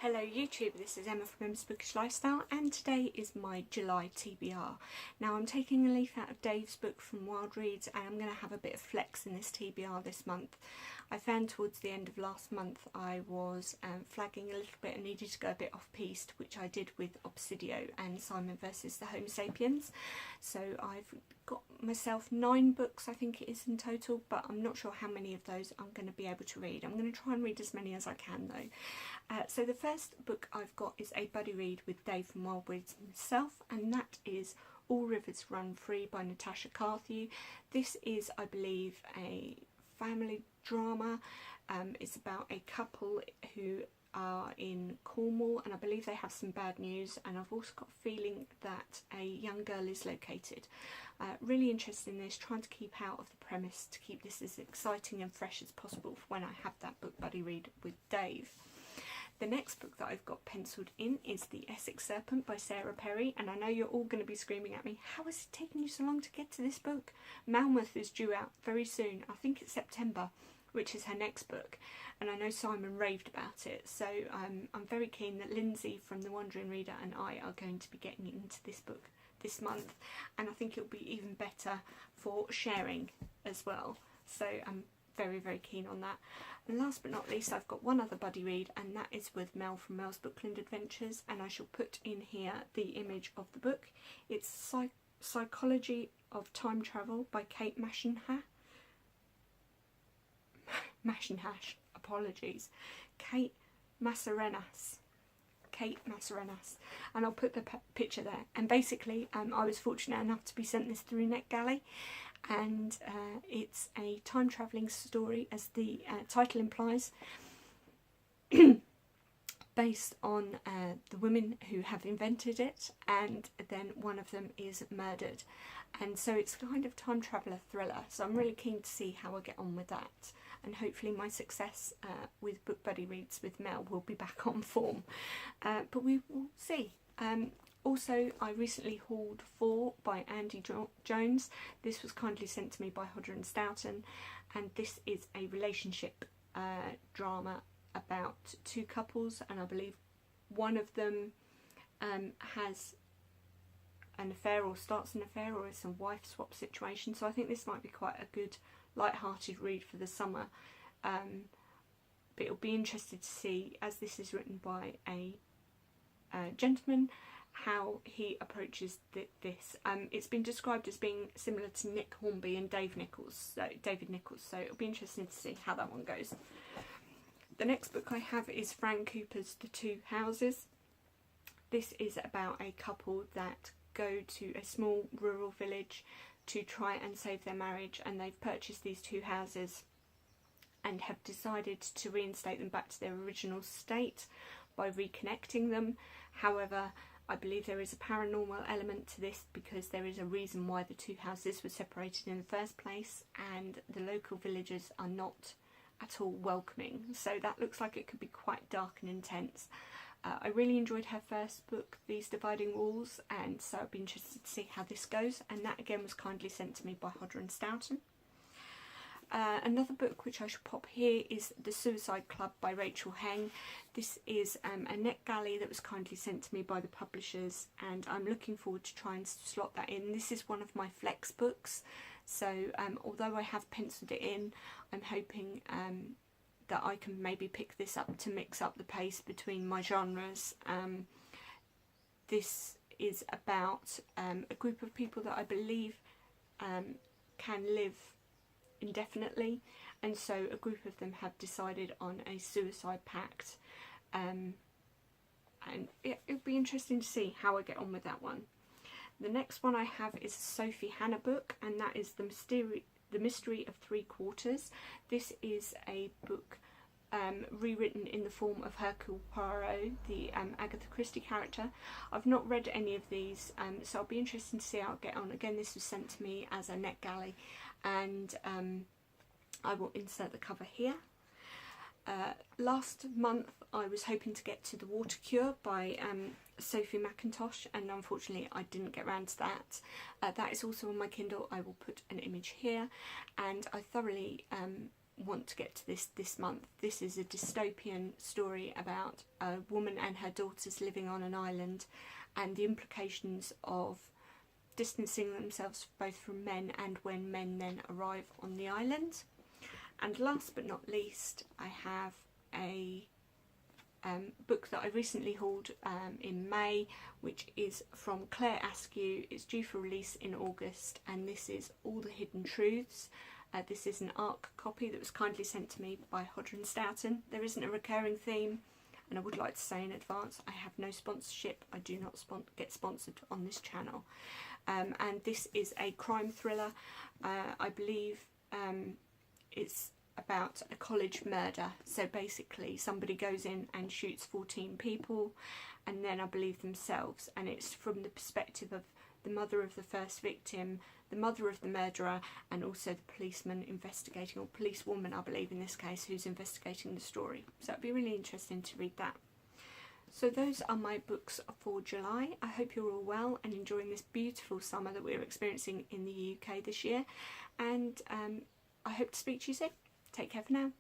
Hello YouTube, this is Emma from Emma's Bookish Lifestyle and today is my July TBR. Now I'm taking a leaf out of Dave's book from Wilde Reads and I'm going to have a bit of flex in this TBR this month. I found towards the end of last month I was flagging a little bit and needed to go a bit off-piste, which I did with Obsidio and Simon versus the Homo Sapiens. So I've got myself 9 books I think it is in total, but I'm not sure how many of those I'm going to be able to read. I'm going to try and read as many as I can though. So the first book I've got is a buddy read with Dave from Wilde Reads himself, and that is All Rivers Run Free by Natasha Carthew. This is, I believe, a family drama. It's about a couple who are in Cornwall and I believe they have some bad news, and I've also got a feeling that a young girl is located. Really interested in this, trying to keep out of the premise to keep this as exciting and fresh as possible for when I have that book buddy read with Dave. The next book that I've got penciled in is The Essex Serpent by Sarah Perry, and I know you're all going to be screaming at me, how has it taken you so long to get to this book? Malmouth is due out very soon, I think it's September, which is her next book, and I know Simon raved about it, so I'm very keen that Lindsay from The Wandering Reader and I are going to be getting into this book this month, and I think it'll be even better for sharing as well, so I'm very keen on that. And last but not least, I've got one other buddy read, and that is with Mel from Mel's Bookland Adventures, and I shall put in here the image of the book. It's Psychology of Time Travel by Kate Machenhash, apologies, Kate Mascarenhas, and I'll put the picture there. And basically I was fortunate enough to be sent this through Annette Galley, and it's a time travelling story, as the title implies, based on the women who have invented it, and then one of them is murdered, and so it's kind of time traveller thriller. So I'm really keen to see how I get on with that, and hopefully my success with book buddy reads with Mel will be back on form, but we will see. Also, I recently hauled 4 by Andy Jones. This was kindly sent to me by Hodder and Stoughton, and this is a relationship drama about 2 couples, and I believe one of them has an affair or starts an affair, or is a wife swap situation. So I think this might be quite a good light-hearted read for the summer, but it'll be interesting to see, as this is written by a gentleman, how he approaches this. It's been described as being similar to Nick Hornby and David Nichols, so it'll be interesting to see how that one goes. The next book I have is Fran Cooper's The Two Houses. This is about a couple that go to a small rural village to try and save their marriage, and they've purchased these 2 houses and have decided to reinstate them back to their original state by reconnecting them. However, I believe there is a paranormal element to this, because there is a reason why the 2 houses were separated in the first place, and the local villagers are not at all welcoming. So that looks like it could be quite dark and intense. I really enjoyed her first book, These Dividing Walls, and so I'd be interested to see how this goes, and that again was kindly sent to me by Hodder and Stoughton. Another book which I should pop here is The Suicide Club by Rachel Heng. This is Annette Galley that was kindly sent to me by the publishers, and I'm looking forward to trying to slot that in. This is one of my flex books, so although I have penciled it in, I'm hoping that I can maybe pick this up to mix up the pace between my genres. This is about a group of people that I believe can live indefinitely, and so a group of them have decided on a suicide pact, and it'll be interesting to see how I get on with that one. The next one I have is a Sophie Hannah book, and that is The Mystery of Threequarters. This is a book rewritten in the form of Hercule Poirot, the Agatha Christie character. I've not read any of these, so I'll be interested to see how I get on. Again, this was sent to me as Annette Galley, and I will insert the cover here. Last month I was hoping to get to The Water Cure by Sophie McIntosh, and unfortunately I didn't get around to that. That is also on my Kindle. I will put an image here, and I thoroughly want to get to this month. This is a dystopian story about a woman and her daughters living on an island, and the implications of distancing themselves both from men and when men then arrive on the island. And last but not least, I have a book that I recently hauled in May, which is from Claire Askew. It's due for release in August, and this is All the Hidden Truths. This is an ARC copy that was kindly sent to me by Hodder and Stoughton. There isn't a recurring theme, and I would like to say in advance, I have no sponsorship. I do not get sponsored on this channel. And this is a crime thriller. I believe it's about a college murder. So basically somebody goes in and shoots 14 people, and then I believe themselves, and it's from the perspective of the mother of the first victim, the mother of the murderer, and also the policeman investigating, or policewoman I believe in this case, who's investigating the story. So it'd be really interesting to read that. So those are my books for July. I hope you're all well and enjoying this beautiful summer that we're experiencing in the UK this year, and I hope to speak to you soon. Take care for now.